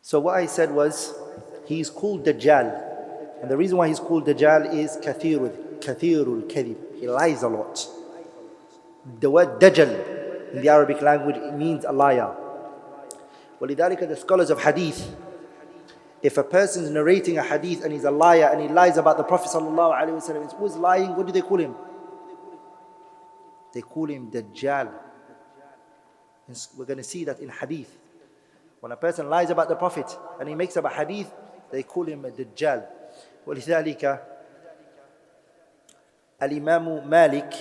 So what I said was, he's called Dajjal. And the reason why he's called Dajjal is kathirul kadhib. He lies a lot. The word Dajjal in the Arabic language, it means a liar. وَلِذَلِكَ the scholars of hadith, if a person is narrating a hadith and he's a liar and he lies about the Prophet ﷺ, who is lying, what do they call him? They call him Dajjal. And we're going to see that in hadith. When a person lies about the Prophet and he makes up a hadith, they call him a Dajjal. وَلِذَلِكَ Imām Malik,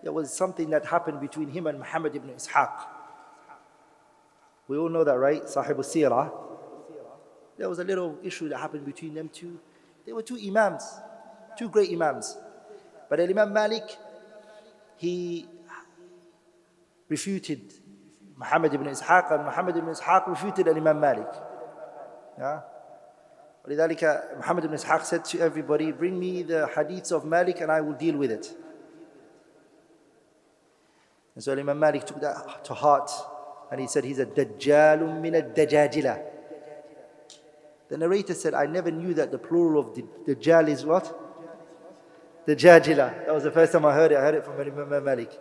there was something that happened between him and Aḥmad ibn Ḥanbal. We all know that, right? Sahib al-Sirah. There was a little issue that happened between them two. They were two imams, two great imams. But Imām Malik, he refuted Muhammad ibn Ishaq, and Muhammad ibn Ishaq refuted Imām Malik. Yeah? ولذلك Muhammad ibn Ishaq said to everybody, bring me the hadiths of Malik and I will deal with it. And so Imām Malik took that to heart and he said, he's a Dajjalun min ad-Dajajila. The narrator said, I never knew that the plural of Dajjal is what? Dajajila. That was the first time I heard it. I heard it from Imām Malik.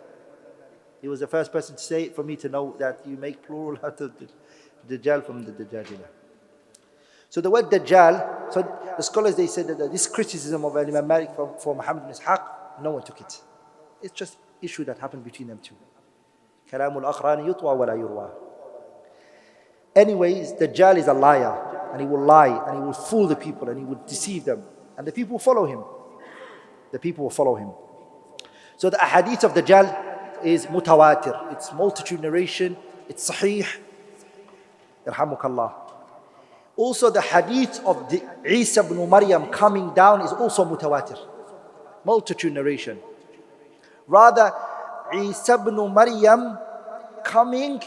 He was the first person to say it for me to know that you make plural out of Dajjal from the Dajajila. So the word Dajjal, so the scholars, they said that this criticism of Imām Malik for Muhammad ibn Ishaq, no one took it. It's just issue that happened between them two. Kalamul akhrani yutwa wa la yurwa. Anyways, Dajjal is a liar, and he will lie, and he will fool the people, and he will deceive them. And the people will follow him. The people will follow him. So the ahadith of Dajjal is mutawatir. It's multitude narration. It's sahih. Yarhamukallah. Also the hadith of the Isa ibn Maryam coming down is also mutawatir. Multitude narration. Rather, Isa ibn Maryam coming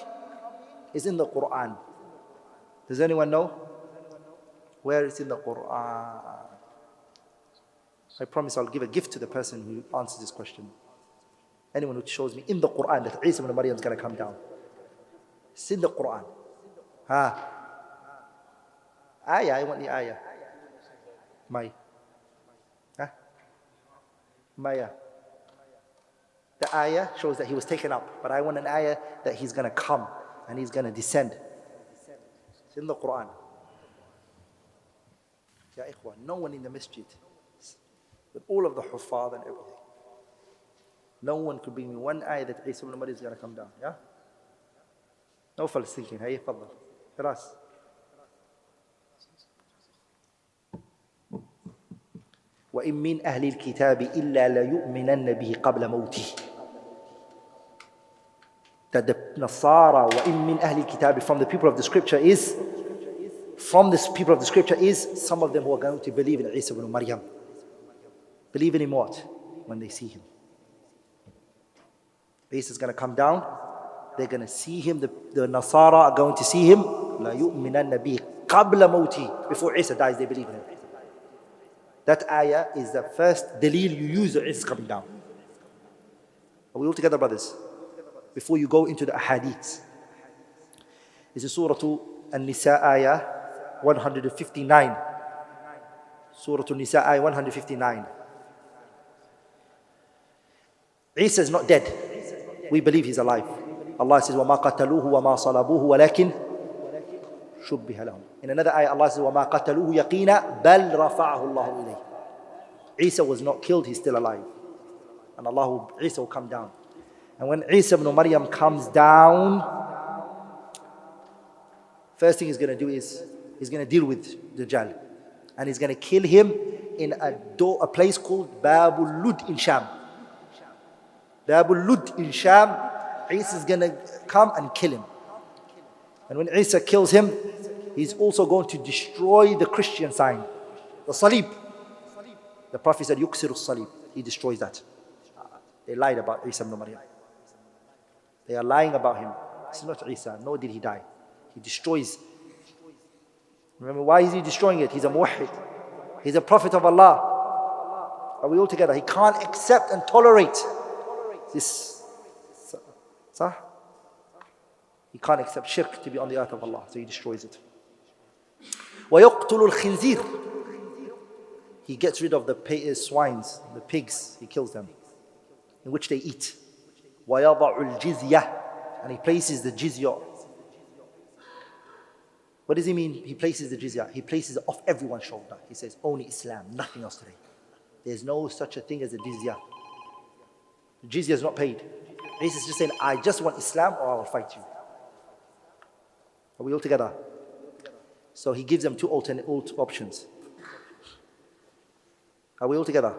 is in the Quran. Does anyone know where it's in the Quran? I promise I'll give a gift to the person who answers this question. Anyone who shows me in the Quran that Isa ibn Maryam is going to come down. It's in the Quran. Ayah, I want the ayah. Maya. The ayah shows that he was taken up, but I want an ayah that he's going to come and he's going to descend. It's in the Quran. Ya ikhwan, no one in the masjid, with all of the huffaz and everything, no one could bring me one ayah that Isa ibn Maryam is going to come down. Yeah? No fellas thinking, hey, faddal. Khalas. وَإِن مِّنْ أَهْلِ الْكِتَابِ إِلَّا لَيُؤْمِنَنَّ بِهِ قَبْلَ مَوْتِهِ. That the Nasara, وَإِن مِّنْ أَهْلِ الْكِتَابِ, from the people of the scripture is, some of them who are going to believe in Isa ibn Maryam. Believe in him what? When they see him. Isa is going to come down. They're going to see him. The Nasara are going to see him. لَا يُؤْمِنَنَّ بِهِ قَبْلَ مَوْتِهِ. Before Isa dies, they believe in him. That ayah is the first dalil you use that Isa is coming down. Are we all together, brothers? Before you go into the ahadith. This is Surah An-Nisa ayah 159. Surah An-Nisa ayah 159. Isa is not dead. We believe he's alive. Allah says, وَمَا قَتَلُوهُ وَمَا صَلَبُوهُ وَلَكِنْ شُبِّهَ لَهُمْ. In another ayah, Allah says, وَمَا قَتَلُوهُ يَقِينًا بَلْ رَفَعَهُ اللَّهُ إِلَيْهِ. Isa was not killed, he's still alive. And Isa will come down. And when Isa ibn Maryam comes down, first thing he's going to do is, he's going to deal with Dajjal. And he's going to kill him in a place called Babul Lud in Sham. Babul Lud in Sham, Isa is going to come and kill him. And when Isa kills him, he's also going to destroy the Christian sign, the Salib. The Prophet said, Yuksiru Salib. He destroys that. They lied about Isa ibn Maryam. They are lying about him. It's not Isa, nor did he die. He destroys. Remember, why is he destroying it? He's a muwahhid. He's a prophet of Allah. Are we all together? He can't accept and tolerate this He can't accept shirk to be on the earth of Allah, so he destroys it. وَيَقْتُلُ الْخِنْزِيرِ. He gets rid of the swines, the pigs, he kills them, in which they eat. وَيَضَعُ الْجِزْيَةِ. And he places the jizya. What does he mean? He places the jizya. He places it off everyone's shoulder. He says, only Islam, nothing else today. There's no such a thing as a jizya. The jizya is not paid. Isa is just saying, I just want Islam or I will fight you. Are we all together? So he gives them two alternate options. Are we all together?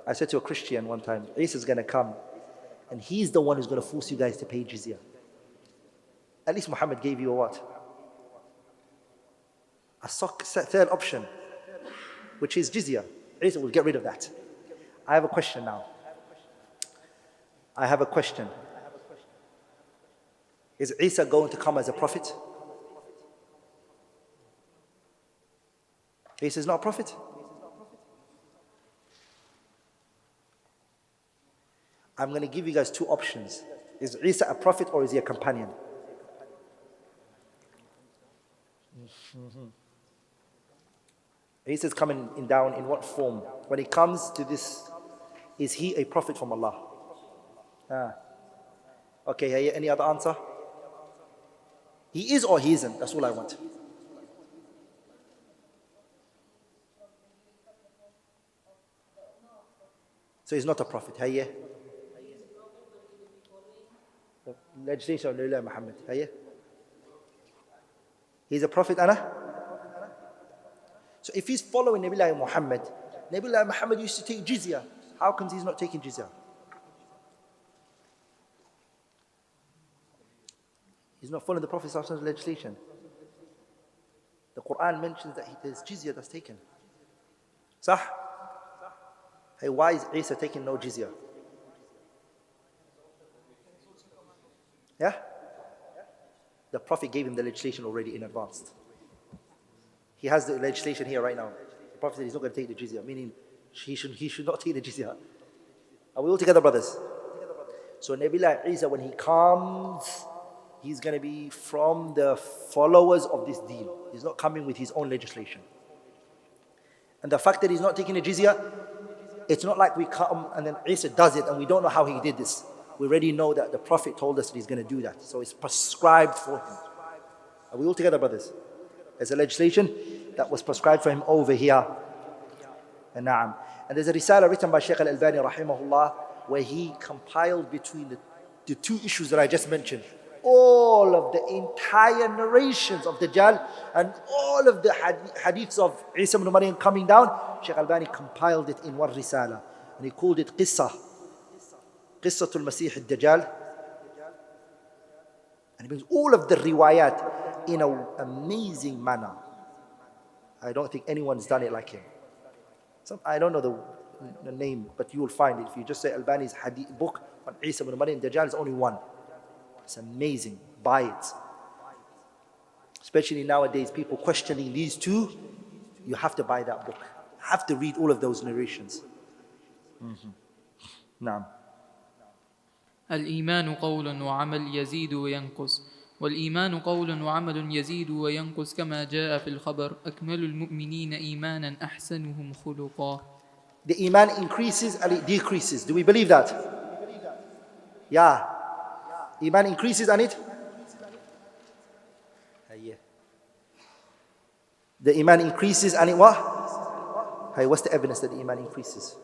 I said to a Christian one time, Isa is going to come and he's the one who's going to force you guys to pay jizya. At least Muhammad gave you a what? A third option, which is jizya. Isa will get rid of that. I have a question now. I have a question. Is Isa going to come as a prophet? Isa is not a prophet. I'm going to give you guys two options. Is Isa a prophet or is he a companion? Isa is coming down in what form? When he comes to this, is he a prophet from Allah? Okay, any other answer? He is or he isn't? That's all I want. So he's not a prophet. Hayya. Legislation of Nabi Muhammad. Hayya. He's a prophet, Anna. So if he's following Nabi Muhammad, Nabi Muhammad used to take jizya. How comes he's not taking jizya? He's not following the Prophet's legislation. The Quran mentions that there's jizya that's taken. Sah? Hey, why is Isa taking no jizya? Yeah? The Prophet gave him the legislation already in advance. He has the legislation here right now. The Prophet said he's not going to take the jizya, meaning he should not take the jizya. Are we all together, brothers? So Nabi Isa, when he comes, he's going to be from the followers of this deen. He's not coming with his own legislation. And the fact that he's not taking the jizya, it's not like we come and then Isa does it and we don't know how he did this. We already know that the Prophet told us that he's going to do that. So it's prescribed for him. Are we all together, brothers? There's a legislation that was prescribed for him over here. And there's a risala written by Shaykh al-Albani rahimahullah where he compiled between the two issues that I just mentioned. All of the entire narrations of Dajjal and all of the hadiths of Isa ibn Maryam coming down, Shaykh al-Albani compiled it in one risala. And he called it Qissatul Masih al-Dajjal. And he brings all of the riwayat in an amazing manner. I don't think anyone's done it like him. I don't know the name, but you will find it. If you just say Albani's hadith book on Isa ibn Maryam, Dajjal is only one. It's amazing. Buy it. Especially nowadays, people questioning these two, you have to buy that book. You have to read all of those narrations. نعم. الإيمان قول وعمل يزيد وينقص والإيمان قول وعمل يزيد وينقص كما جاء في الخبر أكمل المؤمنين إيمانا أحسنهم خلقا. The iman increases and it decreases. Do we believe that? Yeah. Iman increases and it? The iman increases and it what? Hey, what's the evidence that the iman increases?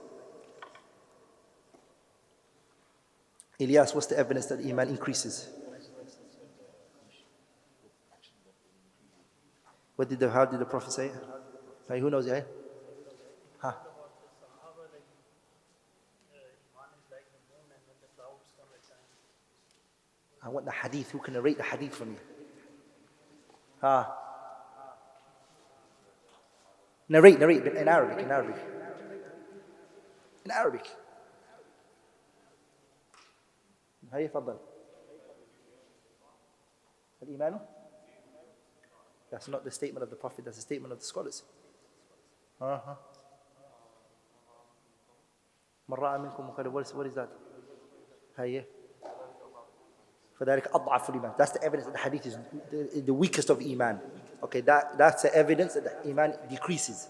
Ilyas, what's the evidence that the iman increases? How did the Prophet say it? Hey, who knows it? Huh? I want the hadith. Who can narrate the hadith for me? Narrate in Arabic. In Arabic. هيا تفضل. الإيمان? That's not the statement of the Prophet, that's the statement of the scholars. من رأى منكم منكرا, what is that? هيا فَذَلِكَ أَضْعَفُ الْإِيمَانِ. That's the evidence that the hadith is the weakest of Iman. Okay, that's the evidence that the Iman decreases.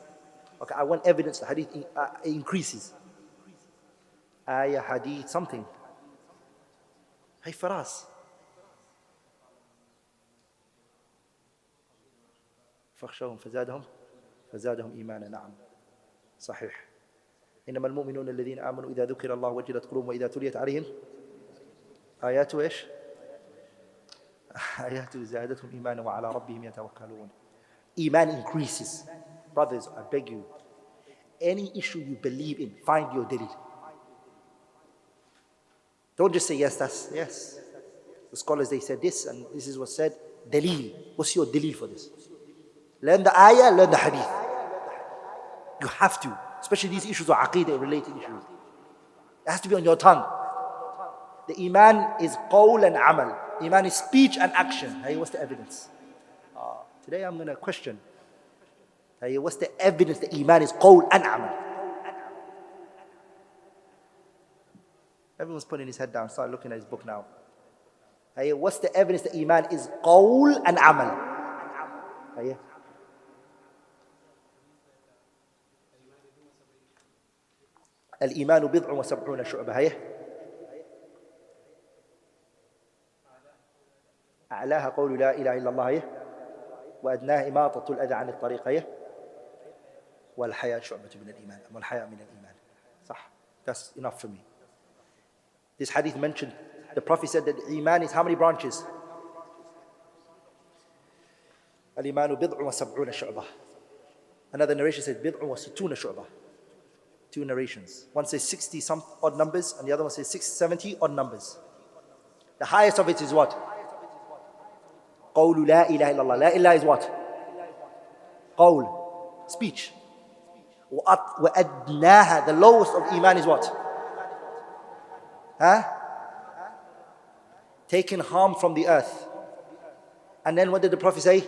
Okay, I want evidence the hadith increases. Ayah, hadith, something. Hey, Faraz. فَاخْشَوْهُمْ فَزَادَهُمْ إِيمَانًا. نعم صحيح. إنما المؤمنون الذين آمنوا إذا ذكر الله وجلت قلوبهم وإذا تليت عليهم آياته إيش؟ آياته زادتهم إيمانا وعلى ربهم يتوكلون. Iman increases. Brothers, I beg you, any issue you believe in, find your dalil. Don't just say yes. The scholars, they said this and this is what said. Dalil. What's your dalil for this? Learn the ayah, learn the hadith. You have to. Especially these issues are aqeedah related issues. It has to be on your tongue. The Iman is qawl and amal. Iman is speech and action. Hey, what's the evidence? Today I'm going to question. Hey, what's the evidence that Iman is qawl and amal? Everyone's putting his head down. Start looking at his book now. Hey, what's the evidence that Iman is qawl and amal? Hey. الإيمان بضع وسبعون شعبة. هي أعلاها قول لا إله إلا الله. هي وأدناها إماطة الأذى عن الطريق. هي والحياة شعبة من الإيمان. والحياة من الإيمان. صح. That's enough for me. This hadith mentioned, the Prophet said that Iman is how many branches? الإيمان بضع وسبعون شعبة. Another narration said بضع وستون شعبة. Two narrations. One says 60 some odd numbers and the other one says 70 odd numbers. The highest of it is what? قول لا إله إلا الله. لا إله is what? قول, speech. وأدناها, the lowest of Iman is what? Taking harm from the earth. And then what did the Prophet say?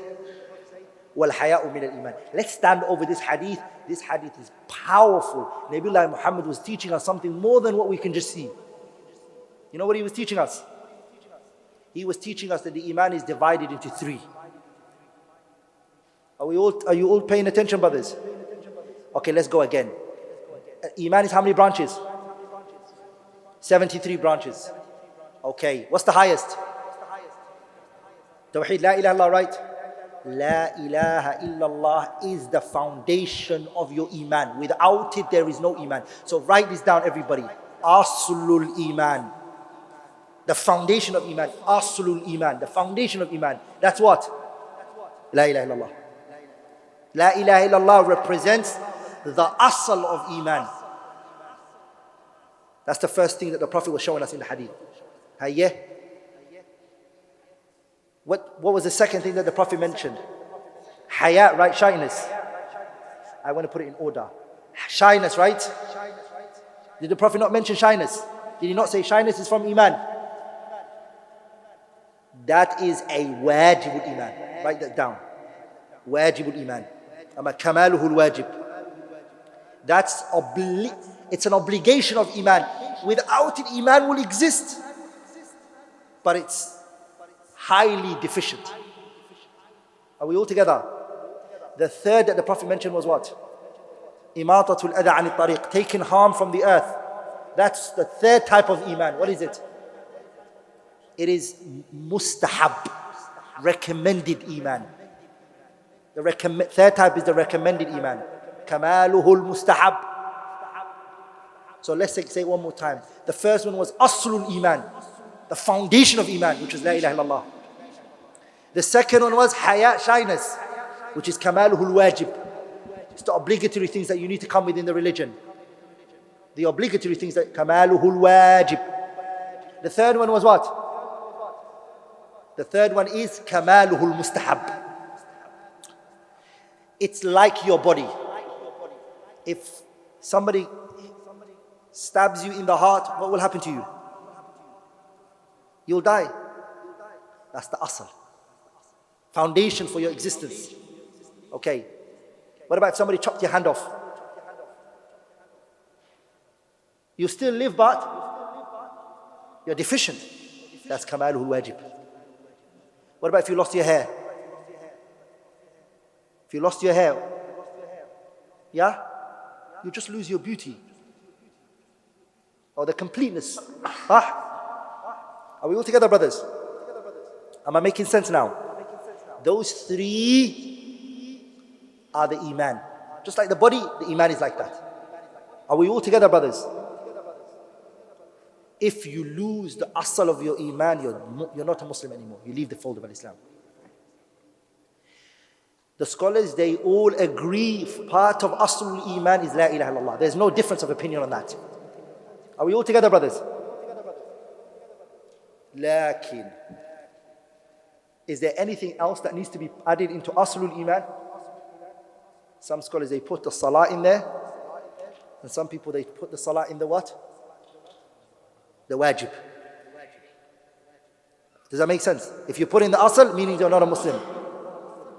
وَالْحَيَاءُ مِنَ الْإِيمَانِ. Let's stand over this hadith. This hadith is powerful. Nabiullah Muhammad was teaching us something more than what we can just see. You know what he was teaching us? He was teaching us that the Iman is divided into three. Are you all paying attention, brothers? Okay, let's go again. Iman is how many branches? 73 branches. Okay, what's the highest? Tawheed, La ilaha illallah, right? La ilaha illallah is the foundation of your Iman. Without it, there is no Iman. So write this down, everybody. Aslul Iman. The foundation of Iman. Aslul Iman. The foundation of Iman. That's what? La ilaha illallah. La ilaha illallah represents the asl of Iman. That's the first thing that the Prophet was showing us in the hadith. Hayyeh. What was the second thing that the Prophet mentioned? Hayat, right? Shyness. I want to put it in order. Shyness, right? Did the Prophet not mention shyness? Did he not say shyness is from Iman? That is a wajibul Iman. Write that down. Wajibul Iman. Ama kamaluhul wajib. It's an obligation of Iman. Without it, Iman will exist. But it's highly deficient. Are we all together? The third that the Prophet mentioned was what? Imatatul adha anit tariq, taking harm from the earth. That's the third type of Iman. What is it? It is mustahab, recommended Iman. The third type is the recommended Iman. Kamaluhul mustahab. So let's say it one more time. The first one was Aslul Iman, the foundation of Iman, which is La ilaha illallah. The second one was Hayat, shyness, which is Kamaluhul wajib. It's the obligatory things that you need to come within the religion. The obligatory things that Kamaluhul wajib. The third one was what? The third one is Kamaluhul mustahab. It's like your body. If somebody stabs you in the heart, what will happen to you? You'll die. That's the asl. Foundation for your existence. Okay. What about if somebody chopped your hand off? You still live, but you're deficient. That's kamaluhu wajib. What about if you lost your hair? If you lost your hair, yeah? You just lose your beauty. Or the completeness. Are we all together, brothers? Am I making sense now? Those three are the iman. Just like the body, the iman is like that. Are we all together, brothers? If you lose the asal of your iman, you're not a Muslim anymore. You leave the fold of Islam. The scholars, they all agree part of aslul iman is la ilaha illallah. There's no difference of opinion on that. Are we all together, brothers? Lakin, is there anything else that needs to be added into aslul iman? Some scholars, they put the salah in there. And some people, they put the salah in the what? The wajib. Does that make sense? If you put in the asl, meaning you're not a Muslim.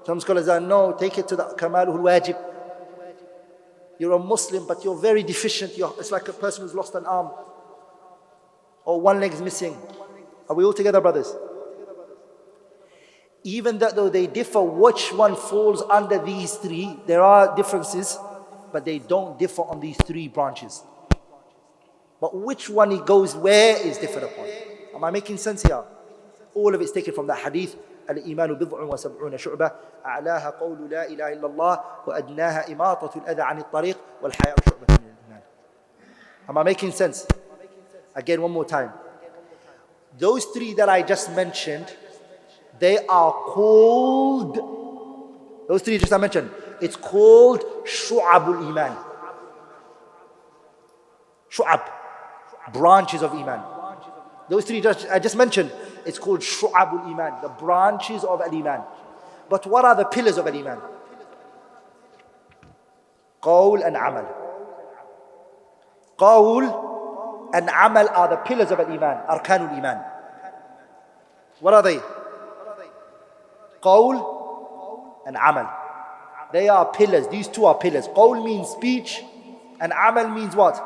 Some scholars are, no, take it to the kamaluhul wajib. You're a Muslim, but you're very deficient. It's like a person who's lost an arm. Or one leg is missing. Are we all together, brothers? Even that though they differ which one falls under these three, there are differences, but they don't differ on these three branches. But which one it goes where is different upon. Am I making sense here? All of it's taken from the hadith. الإيمان بضع وسبعون شعبة أعلاها قول لا إله إلا الله وأدناها إماطة الأذى عن الطريق والحياء شعبة من الإيمان. Am I making sense? Again, one more time. Those three that I just mentioned, they are called, those three just I mentioned, it's called Shu'abul Iman. Shu'ab, branches of Iman. Those three I just mentioned, it's called Shu'abul Iman, the branches of Al-Iman. But what are the pillars of Al-Iman? Qawl and Amal. Qawl and Amal are the pillars of Al-Iman, Arkanul Iman. What are they? Qawl and Amal. They are pillars. These two are pillars. Qawl means speech and Amal means what?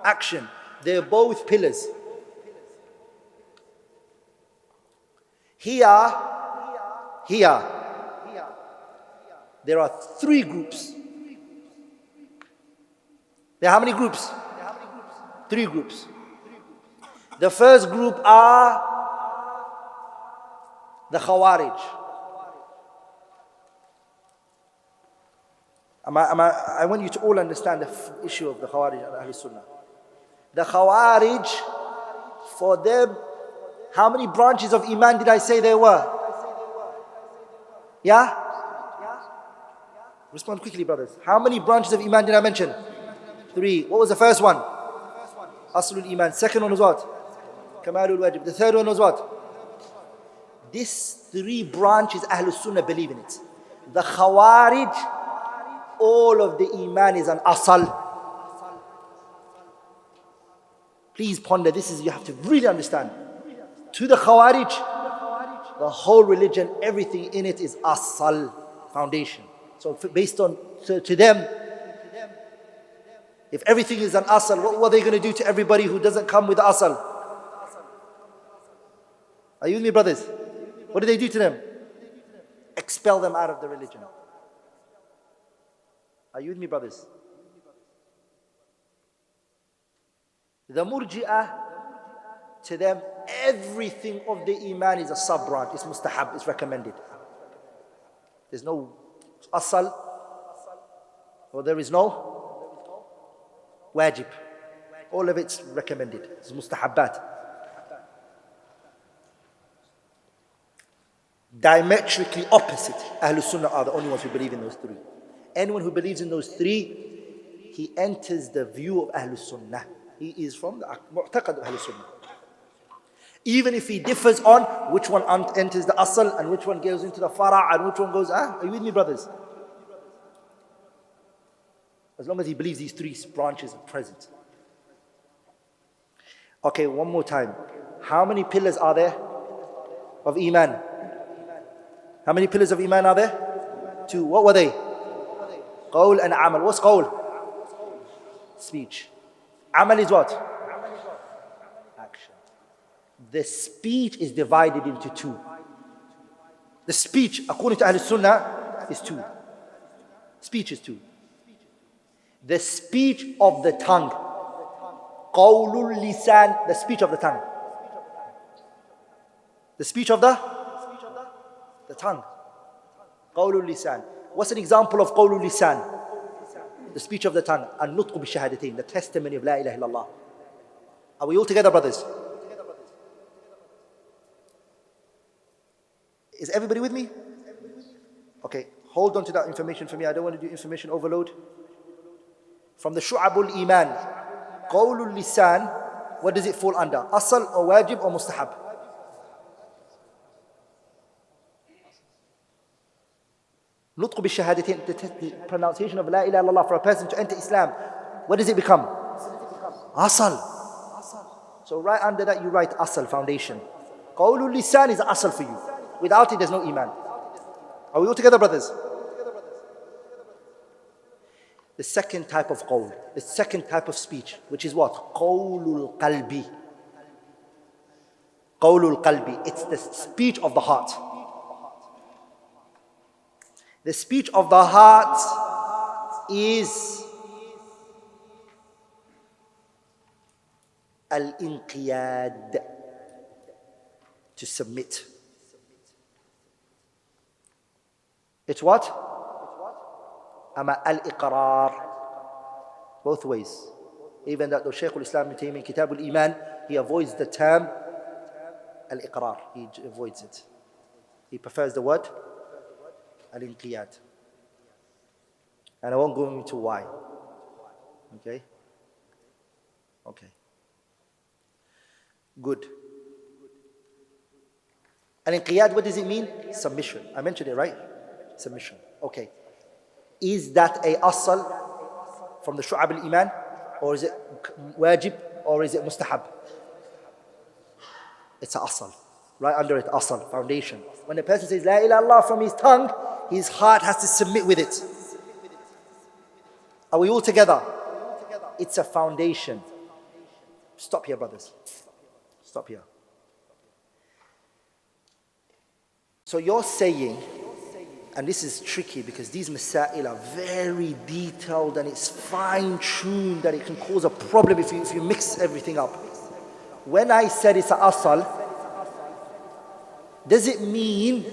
Action. They're both pillars. Here, there are three groups. There are how many groups? Three groups. The first group are the Khawarij. I want you to all understand the issue of the Khawarij and Ahl Sunnah. The Khawarij, for them, how many branches of Iman did I say there were? Yeah? Respond quickly, brothers. How many branches of Iman did I mention? Three. What was the first one? Aslul Iman. Second one was what? Kamalul Wajib. The third one was what? These three branches, Ahlul Sunnah believe in it. The Khawarij, all of the Iman is an Asal. Please ponder, you have to really understand. To the Khawarij, the whole religion, everything in it is Asal, foundation. So based on, to them, if everything is an Asal, what are they going to do to everybody who doesn't come with the Asal? Are you with me, brothers? What do they do to them? Expel them out of the religion. Are you with me, brothers? The Murji'ah, to them, everything of the Iman is a sub-branch. It's mustahab, it's recommended. There's no asal, or there is no wajib. All of it's recommended. It's mustahabbat. Diametrically opposite, Ahlul Sunnah are the only ones who believe in those three. Anyone who believes in those three, he enters the view of Ahlul Sunnah. He is from the mu'taqad of Ahlul Sunnah. Even if he differs on which one enters the asal and which one goes into the fara' and which one goes, are you with me, brothers? As long as he believes these three branches are present. Okay, one more time. How many pillars are there of Iman? How many pillars of Iman are there? Two. What were they? Qawl and Amal. What's Qawl? Speech. Amal is what? Action. The speech is divided into two. The speech, according to Ahl Sunnah, is two. Speech is two. The speech of the tongue. Qawlul lisan, the speech of the tongue. The speech of the tongue. Qawlul lisan. What's an example of qawlul lisan? The speech of the tongue. An-nutqu bi-shahadatain, the testimony of la ilaha illallah. Are we all together, brothers? Is everybody with me? Okay, hold on to that information for me. I don't want to do information overload. From the Shu'abul Iman, Qawlul Lisan, what does it fall under? Asal or wajib or mustahab? Nutqu bi-shahadatain, the pronunciation of la ilaha illallah for a person to enter Islam. What does it become? Asal. So right under that you write asal, foundation. Qawlul Lisan is asal for you. Without it, there's no iman. Are we all together, brothers? The second type of qawl, the second type of speech, which is what? Qawlul qalbi. Qawlul qalbi. It's the speech of the heart. The speech of the heart is al-inqiyad, to submit. It's what? Al-iqrar. Both ways. Even that the Shaykh al-Islam ibn Taymiyyah in Kitab al-Iman, he avoids the term al-iqrar. He avoids it. He prefers the word al-inqiyad. And I won't go into why. Okay? Okay. Good. Al-inqiyad, what does it mean? Submission. I mentioned it, right? Submission. Okay. Is that a asal from the Shu'ab al-Iman? Or is it wajib? Or is it mustahab? It's a asal. Right under it, asal, foundation. When a person says La ilaha illallah from his tongue, his heart has to submit with it. Are we all together? It's a foundation. Stop here, brothers. Stop here. So you're saying, and this is tricky because these masail are very detailed and it's fine-tuned that it can cause a problem if you mix everything up. When I said it's a asal, does it mean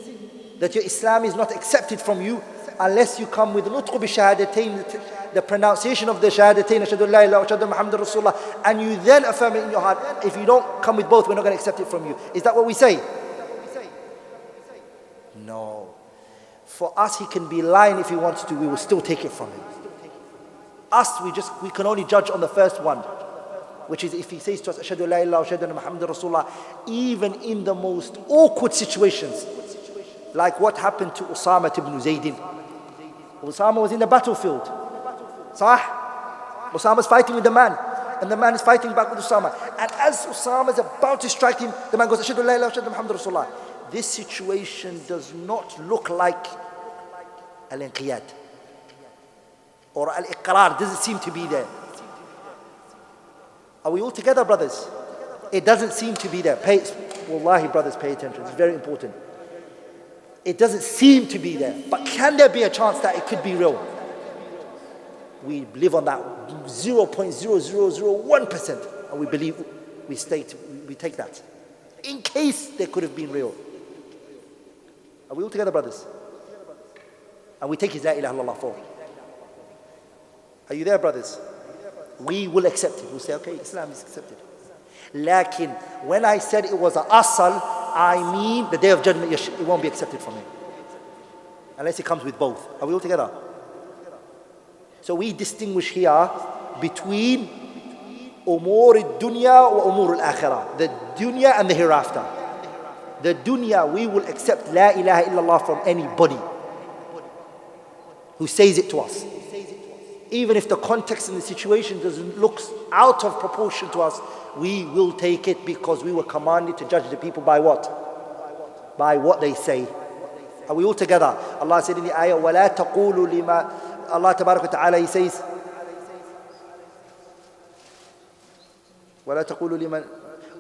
that your Islam is not accepted from you unless you come with nutqu bi-shahadatain, the pronunciation of the shahadatain, ashhadu an la ilaha wa ashhadu anna Muhammadan Rasulullah, and you then affirm it in your heart? If you don't come with both, we're not going to accept it from you. Is that what we say? No. For us, he can be lying if he wants to, we will still take it from him. Us, we can only judge on the first one, which is if he says to us, ashhadu an la ilaha wa ashhadu anna Muhammadan Rasulullah, even in the most awkward situations, like what happened to Usama ibn Zaydin. Usama was in the battlefield. Sah? Usama is fighting with the man, and the man is fighting back with Usama. And as Usama is about to strike him, the man goes, ashhadu an la ilaha wa ashhadu anna Muhammadan Rasulullah. This situation does not look like al-inqiyad or al-iqrar. Doesn't seem to be there. Are we all together, brothers? It doesn't seem to be there. Wallahi, brothers, pay attention. It's very important. It doesn't seem to be there. But can there be a chance that it could be real? We live on that 0.0001%, and we believe, we take that. In case there could have been real. Are we all together, brothers? And we take his la ilaha illallah for. Are you there, brothers? We will accept it. We'll say, okay, Islam is accepted. Lakin, when I said it was an asal, I mean the day of judgment, it won't be accepted from him. Unless it comes with both. Are we all together? So we distinguish here between umur al-dunya wa umur al-akhirah. The dunya and the hereafter. The dunya, we will accept la ilaha illallah from anybody who says it to us. Even if the context and the situation doesn't look out of proportion to us, we will take it because we were commanded to judge the people by what? By what they say. Are we all together? Allah said in the ayah, وَلَا تَقُولُوا لِمَا, Allah Tabarak wa Ta'ala, He says, وَلَا تَقُولُوا لِمَا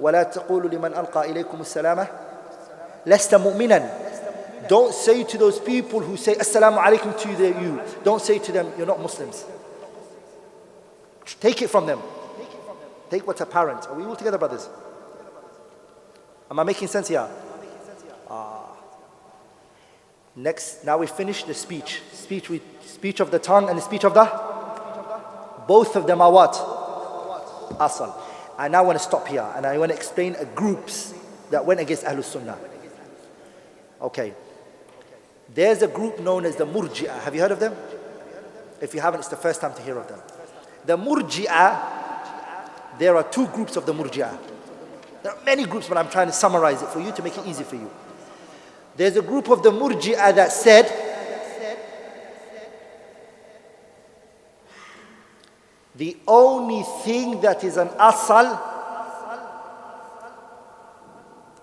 وَلَا تَقُولُوا لِمَنْ أَلْقَى إِلَيْكُمُ السَّلَامَ لَسْتَ مُؤْمِنًا. Don't say to those people who say Assalamu alaikum to you, don't say to them, you're not Muslims. Take it from them. Take what's apparent. Are we all together, brothers? Am I making sense here? Next, now we finish the speech. Speech of the tongue and the speech of the... Both of them are what? Asal. I now want to stop here and I want to explain groups that went against Ahlul Sunnah. Okay. There's a group known as the Murji'ah. Have you heard of them? If you haven't, it's the first time to hear of them. The Murji'ah, there are two groups of the Murji'ah. There are many groups, but I'm trying to summarize it for you to make it easy for you. There's a group of the Murji'ah that said, the only thing that is an asal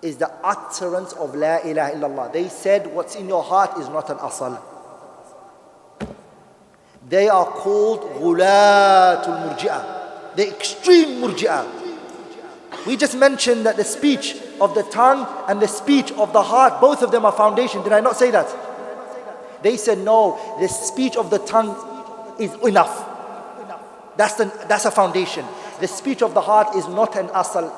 is the utterance of La ilaha illallah. They said what's in your heart is not an asal. They are called Ghulatul Murji'ah, the extreme Murji'ah. We just mentioned that the speech of the tongue and the speech of the heart, both of them are foundation. Did I not say that? They said no, the speech of the tongue is enough. That's a foundation. The speech of the heart is not an asal.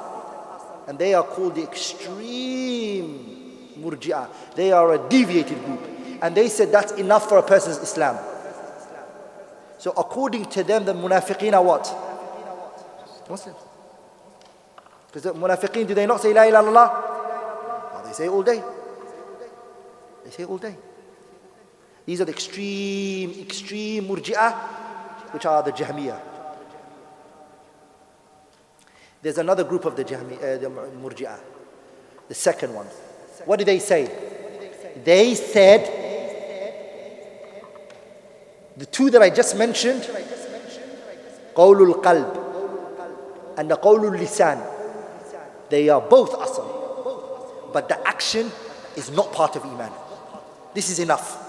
And they are called the extreme Murji'ah. They are a deviated group. And they said that's enough for a person's Islam. So according to them, the munafiqeen are what? Muslims. Because the munafiqeen, do they not say La ilaha illallah? Oh, they say it all day. They say it all day. These are the extreme Murji'ah, which are the Jahmiyyah. There's another group of the Murji'ah, the second one. What did they say? They said, the two that I just mentioned, Qawlul Qalb and the Qawlul Lisan, they are both asal, but the action is not part of Iman. This is enough.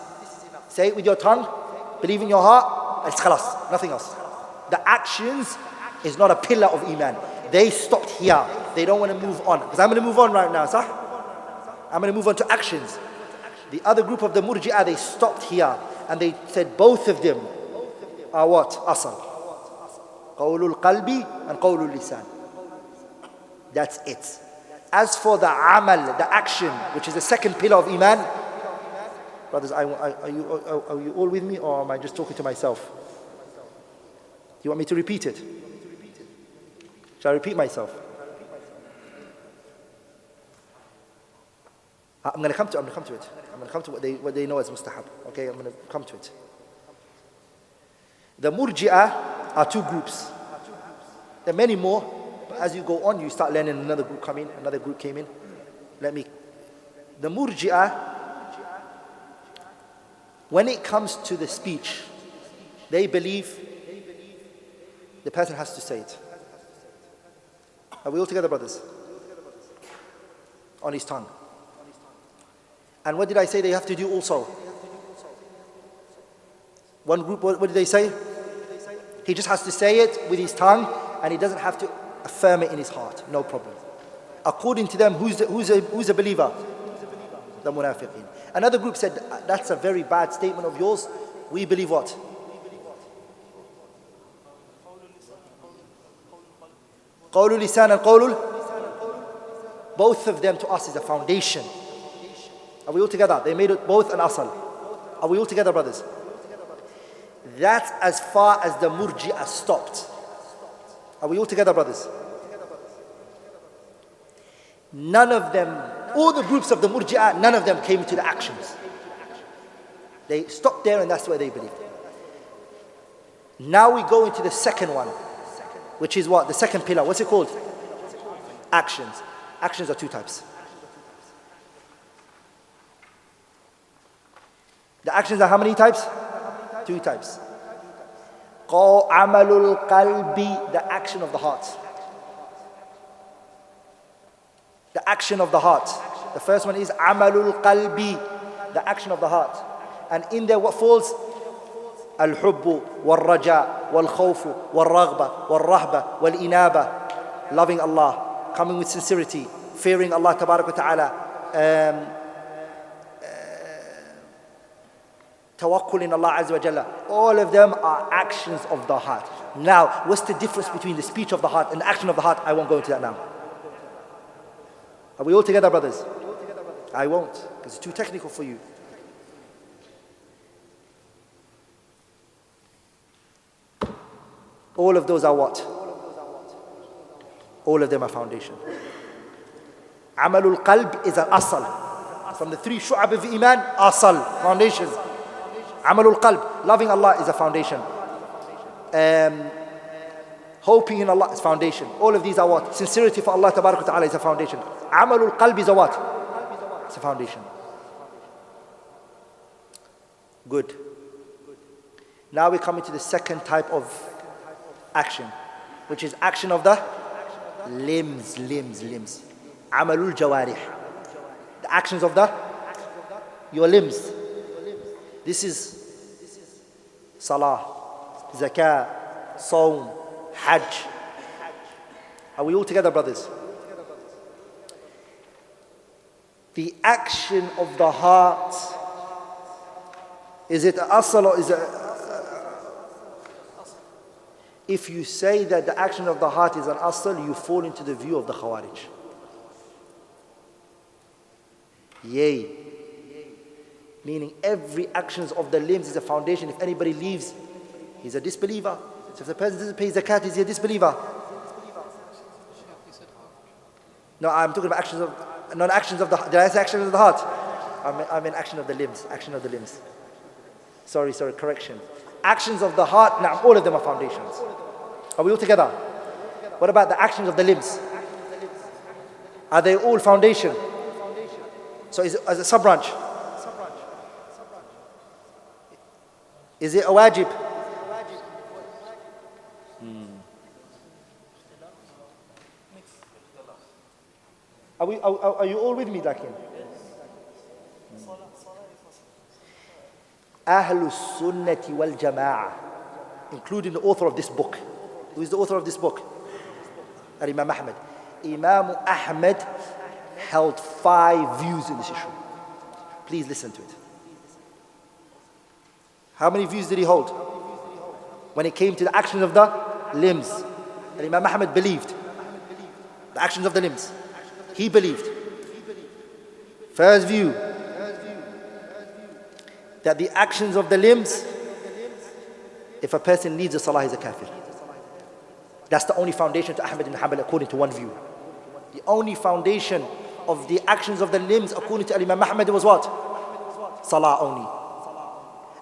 Say it with your tongue, believe in your heart, it's khalas, nothing else. The actions is not a pillar of Iman. They stopped here. They don't want to move on. Because I'm going to move on right now, sir. I'm going to move on to actions. The other group of the Murji'ah, they stopped here. And they said both of them are what? Asal. Qawlul qalbi and qawlul lisan. That's it. As for the amal, the action, which is the second pillar of Iman, brothers, are you all with me, or am I just talking to myself? Do you want me to repeat it? Shall I repeat myself? I'm going to come to it. I'm going to come to what they know as mustahab. Okay, I'm going to come to it. The Murji'ah are two groups. There are many more, but as you go on, you start learning another group come in, another group came in. The Murji'ah, when it comes to the speech, they believe the person has to say it. Are we all together, brothers? On his tongue. And what did I say they have to do also? One group, what did they say? He just has to say it with his tongue and he doesn't have to affirm it in his heart. No problem. According to them, who's a believer? The munafiqeen. Another group said, that's a very bad statement of yours. We believe what? Qawlul lisan and qawlul. Both of them to us is a foundation. Are we all together? They made it both an asal. Are we all together, brothers? That's as far as the Murji'ah stopped. Are we all together, brothers? None of them, all the groups of the Murji'ah, none of them came to the actions. They stopped there and that's where they believed. Now we go into the second one, which is what? The second pillar. What's it called? Actions. Actions are two types. The actions are how many types? Two types. Amalul qalbi, the action of the heart. The action of the heart. The first one is amalul qalbi, the action of the heart. And in there what falls? Al-hubbu, wal-raja, wal-khawfu, wal-raghba, wal-rahba, wal-inaba. Loving Allah, coming with sincerity, fearing Allah tabarak wa ta'ala, tawakkul in Allah azza wa jalla. All of them are actions of the heart. Now, what's the difference between the speech of the heart and the action of the heart? I won't go into that now. Are we all together, brothers? I won't, because it's too technical for you. All of those are what? All of them are foundation. Amalul qalb is an asal. From the 3 shu'ab of iman, asal, foundations. Amalul qalb, loving Allah is a foundation. Hoping in Allah is foundation. All of these are what? Sincerity for Allah tabarak wa ta'ala is a foundation. Amalul qalb is a what? It's a foundation. Good. Now we come into the second type of action, which is action of the limbs. Amalul jawarih. The actions of your limbs. This is salah, zakah, sawm, hajj. Are we all together, brothers? The action of the heart, is it asal or is it? If you say that the action of the heart is an asal, you fall into the view of the Khawarij. Yay. Meaning every actions of the limbs is a foundation. If anybody leaves, he's a disbeliever. So if the person doesn't pay zakat, is he a disbeliever? No, I'm talking about actions of, not actions of the heart. Did I say actions of the heart? I mean action of the limbs. Action of the limbs. Sorry, correction. Actions of the heart, now all of them are foundations. Are we all together? What about the actions of the limbs? Are they all foundation? So is it as a sub-branch? Is it a wajib? Are you all with me, Lakin? Ahlus Sunnati wal Jama'ah, including the author of this book. Who is the author of this book? Imām Ahmad. Imām Ahmad held 5 views in this issue. Please listen to it. How many views did he hold? When it came to the actions of the limbs. Imām Ahmad believed the actions of the limbs. He believed. First view, that the actions of the limbs, if a person leaves the salah, he's a kafir. That's the only foundation to Aḥmad ibn Ḥanbal according to one view. The only foundation of the actions of the limbs according to Imām Ahmad was what? Salah only.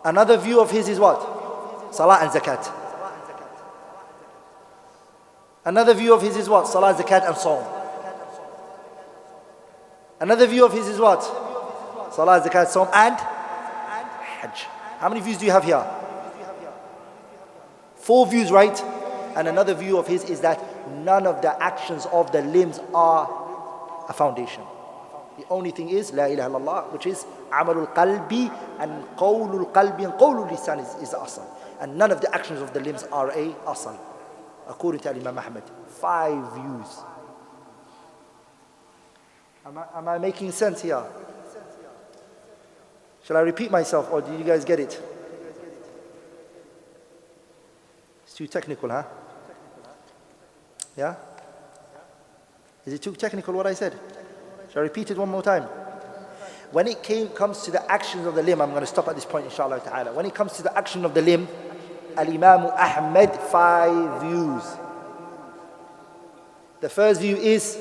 Another view of his is what? Salah and zakat. Another view of his is what? Salah, zakat and sawm. Another view of his is what? Salah, zakat, sawm and hajj. How many views do you have here? 4 views, right? And another view of his is that none of the actions of the limbs are a foundation. The only thing is La ilaha illallah, which is Amalul qalbi and Qawlul qalbi and Qawlul lisan is the asal. And none of the actions of the limbs are a asal, according to Imām Ahmad. 5 views. Am I making sense here? Shall I repeat myself or do you guys get it? It's too technical, huh? Yeah? Is it too technical what I said? Shall I repeat it one more time? When it comes to the actions of the limb, I'm going to stop at this point inshallah ta'ala. When it comes to the action of the limb, Al-Imam Ahmad 5 views. The first view is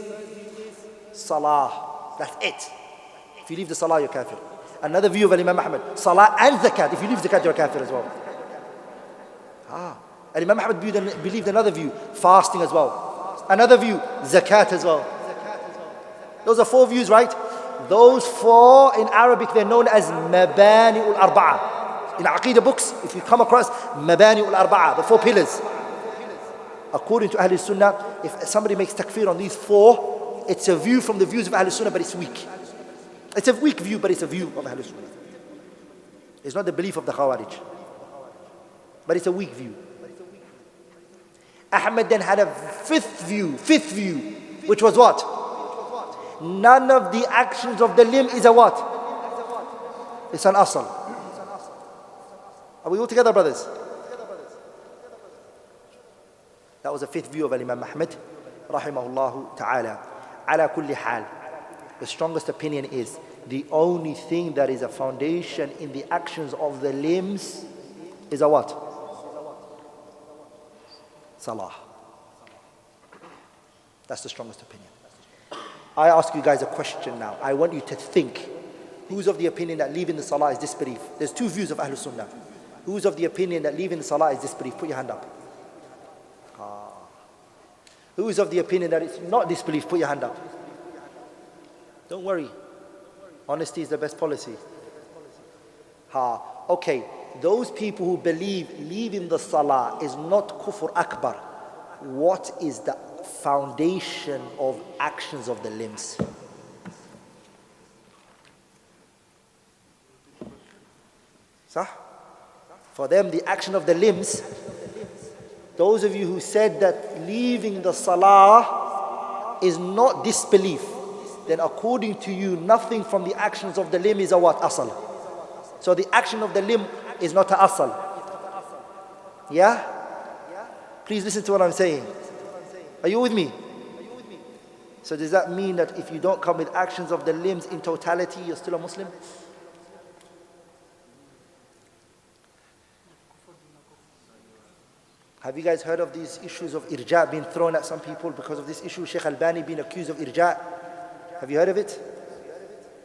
Salah. That's it. If you leave the Salah, you're kafir. Another view of Imam Ahmad, Salah and Zakat. If you leave Zakat, you're kafir as well. Imam Ahmad believed another view, fasting as well. Another view, Zakat as well. Those are 4 views, right? Those 4 in Arabic, they're known as Mabani ul-Arba'a. In Aqidah books, if you come across Mabani ul-Arba'a, the 4 pillars. According to Ahl Sunnah, if somebody makes takfir on these 4, it's a view from the views of Ahl Sunnah, but it's weak. It's a weak view, but it's a view of Ahl Sunnah. It's not the belief of the Khawarij, but it's a weak view. Ahmad then had a fifth view. which was what? None of the actions of the limb is a what? It's an asl. Are we all together, brothers? That was the fifth view of Imam Ahmad, rahimahullah ta'ala. Ala kulli hal. The strongest opinion is the only thing that is a foundation in the actions of the limbs is a what? Salah. That's the strongest opinion. I ask you guys a question now. I want you to think. Who's of the opinion that leaving the salah is disbelief? There's two views of Ahlul Sunnah. Who's of the opinion that leaving the salah is disbelief? Put your hand up. Who is of the opinion that it's not disbelief? Put your hand up. Don't worry. Honesty is the best policy. Okay. Those people who believe leaving the salah is not kufr akbar, what is the foundation of actions of the limbs? Sah? For them, the action of the limbs, those of you who said that leaving the salah is not disbelief, then according to you, nothing from the actions of the limb is a what? Asal. So the action of the limb is not a asal. Yeah? Please listen to what I'm saying. Are you with me? So does that mean that if you don't come with actions of the limbs in totality, you're still a Muslim? Have you guys heard of these issues of irja being thrown at some people because of this issue? Sheikh Albani being accused of irja. Have you heard of it?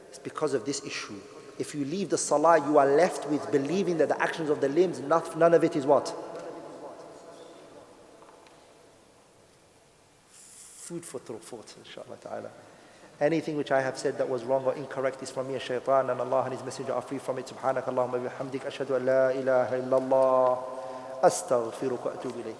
It's because of this issue. If you leave the salah, you are left with believing that the actions of the limbs, none of it is what? Food for thought, inshallah ta'ala. Anything which I have said that was wrong or incorrect is from me, shaitan, and Allah and His Messenger are free from it. Subhanakallahumma bihamdik, ashhadu an la ilaha illallah, astaghfiruka wa atubu ilayk.